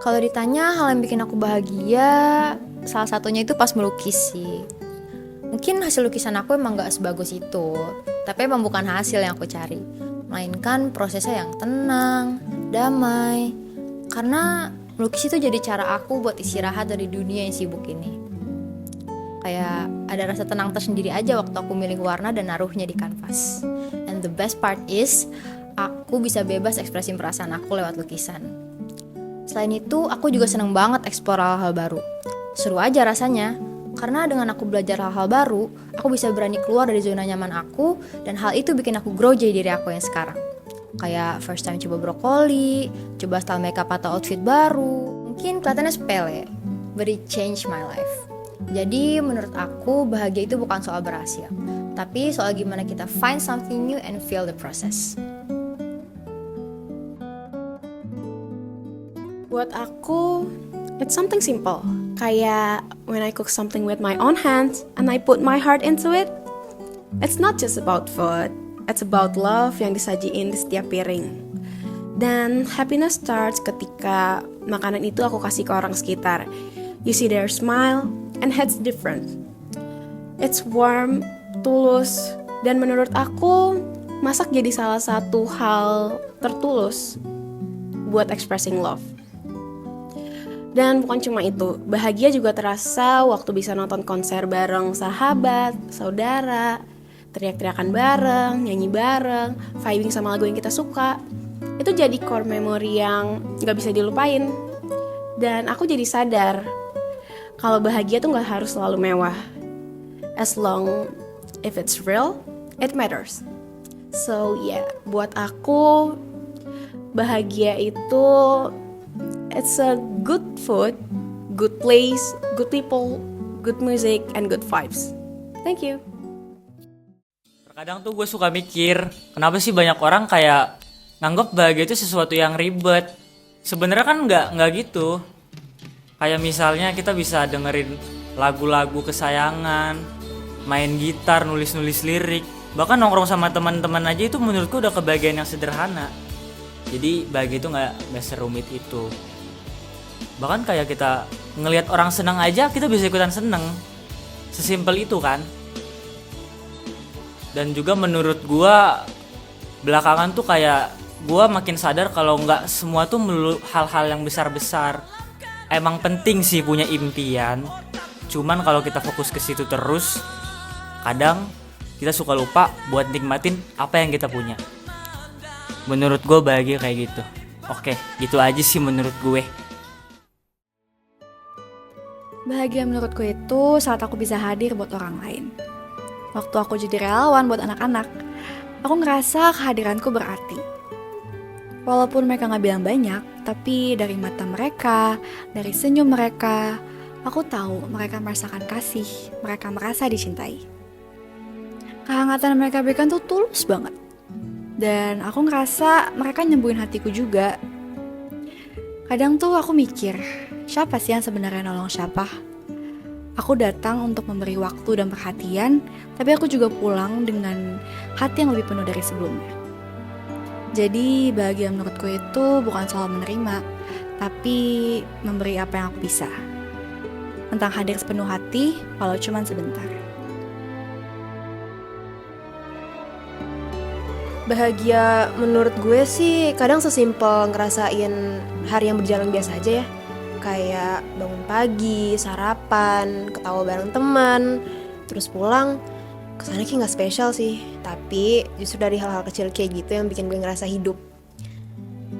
Kalau ditanya hal yang bikin aku bahagia, salah satunya itu pas melukis sih. Mungkin hasil lukisan aku emang gak sebagus itu, tapi emang bukan hasil yang aku cari, melainkan prosesnya yang tenang, damai. Karena melukis itu jadi cara aku buat istirahat dari dunia yang sibuk ini. Kayak ada rasa tenang tersendiri aja waktu aku milih warna dan naruhnya di kanvas. And the best part is, aku bisa bebas ekspresi perasaan aku lewat lukisan. Selain itu, aku juga seneng banget eksplor hal-hal baru. Seru aja rasanya, karena dengan aku belajar hal-hal baru, aku bisa berani keluar dari zona nyaman aku, dan hal itu bikin aku grow jadi diri aku yang sekarang. Kayak first time coba brokoli, coba style makeup atau outfit baru. Mungkin kelihatannya sepele, but it changed my life. Jadi menurut aku bahagia itu bukan soal berhasil, tapi soal gimana kita find something new and feel the process. Buat aku, it's something simple. Kayak when I cook something with my own hands and I put my heart into it. It's not just about food, it's about love yang disajiin di setiap piring. Dan happiness starts ketika makanan itu aku kasih ke orang sekitar. You see their smile and it's different. It's warm, tulus, dan menurut aku masak jadi salah satu hal tertulus buat expressing love. Dan bukan cuma itu, bahagia juga terasa waktu bisa nonton konser bareng sahabat, saudara, teriak-teriakan bareng, nyanyi bareng, vibing sama lagu yang kita suka. Itu jadi core memory yang gak bisa dilupain. Dan aku jadi sadar, kalau bahagia tuh gak harus selalu mewah. As long if it's real, it matters. So yeah, buat aku, bahagia itu it's a good food, good place, good people, good music, and good vibes. Thank you. Kadang tuh gue suka mikir, kenapa sih banyak orang kayak nganggap bahagia itu sesuatu yang ribet. Sebenarnya kan nggak gitu. Kayak misalnya kita bisa dengerin lagu-lagu kesayangan, main gitar, nulis-nulis lirik, bahkan nongkrong sama teman-teman aja itu menurutku udah kebahagiaan yang sederhana. Jadi bahagia itu nggak serumit itu. Bahkan kayak kita ngelihat orang senang aja kita bisa ikutan seneng. Sesimpel itu kan. Dan juga menurut gua belakangan tuh kayak gua makin sadar kalau nggak semua tuh melulu hal-hal yang besar-besar. Emang penting sih punya impian. Cuman kalau kita fokus ke situ terus, kadang kita suka lupa buat nikmatin apa yang kita punya. Menurut gue bahagia kayak gitu. Oke, gitu aja sih menurut gue. Bahagia menurutku itu saat aku bisa hadir buat orang lain. Waktu aku jadi relawan buat anak-anak, aku ngerasa kehadiranku berarti. Walaupun mereka gak bilang banyak, tapi dari mata mereka, dari senyum mereka, aku tahu mereka merasakan kasih, mereka merasa dicintai. Kehangatan mereka berikan tuh tulus banget. Dan aku ngerasa mereka nyembuhin hatiku juga. Kadang tuh aku mikir, siapa sih yang sebenarnya nolong siapa? Aku datang untuk memberi waktu dan perhatian, tapi aku juga pulang dengan hati yang lebih penuh dari sebelumnya. Jadi bahagia menurutku itu bukan soal menerima, tapi memberi apa yang aku bisa. Tentang hadir sepenuh hati, walau cuma sebentar. Bahagia menurut gue sih kadang sesimpel ngerasain hari yang berjalan biasa aja ya. Kayak bangun pagi, sarapan, ketawa bareng teman, terus pulang. Kesannya kayak gak spesial sih, tapi justru dari hal-hal kecil kayak gitu yang bikin gue ngerasa hidup.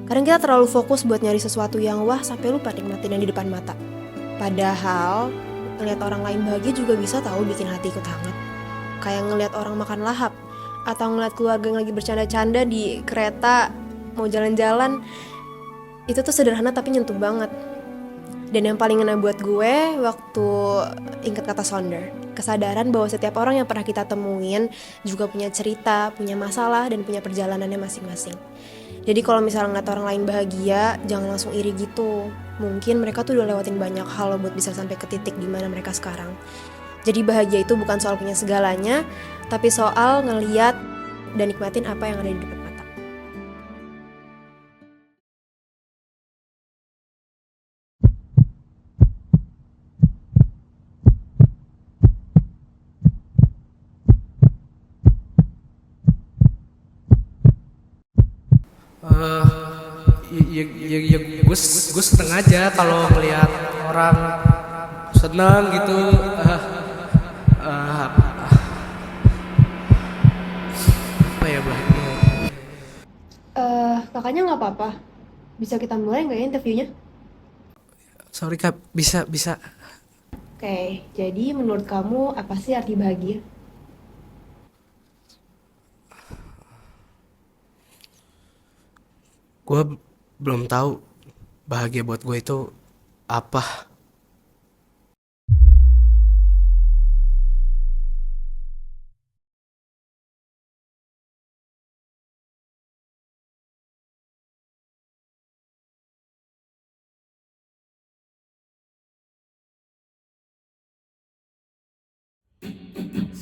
Kadang kita terlalu fokus buat nyari sesuatu yang wah sampai lupa nikmatin yang di depan mata. Padahal ngeliat orang lain bahagia juga bisa tahu bikin hati ikut hangat. Kayak ngeliat orang makan lahap, atau ngeliat keluarga yang lagi bercanda-canda di kereta mau jalan-jalan. Itu tuh sederhana tapi nyentuh banget. Dan yang paling ngena buat gue waktu ingat kata Sonder, kesadaran bahwa setiap orang yang pernah kita temuin juga punya cerita, punya masalah, dan punya perjalanannya masing-masing. Jadi kalau misalnya ngeliat orang lain bahagia, jangan langsung iri gitu. Mungkin mereka tuh udah lewatin banyak hal buat bisa sampai ke titik di mana mereka sekarang. Jadi bahagia itu bukan soal punya segalanya, tapi soal ngeliat dan nikmatin apa yang ada di depan. Gue seneng aja kalau ngelihat orang seneng gitu. Apa ya bahagia? Kakaknya nggak apa-apa. Bisa kita mulai nggak ya interviewnya? Sorry kak, bisa. Oke, jadi menurut kamu apa sih arti bahagia? Gue belum tahu bahagia buat gue itu apa.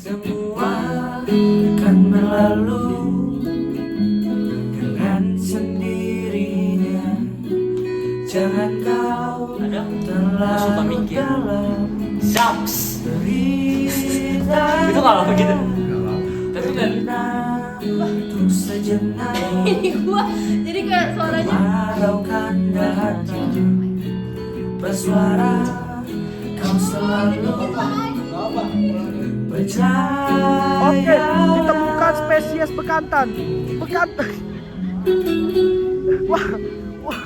Semua akan berlalu dengan sendirinya. Jangan kau Kadang gue suka terlalu mikir, dalam Zaps. berita. Itu kalau begitu. Tapi kan Untuk sejenak Jadi kayak suaranya marau kan datang. Bersuara kau selalu percaya. Oke, ditemukan spesies bekantan. Bekantan. Wah, wah.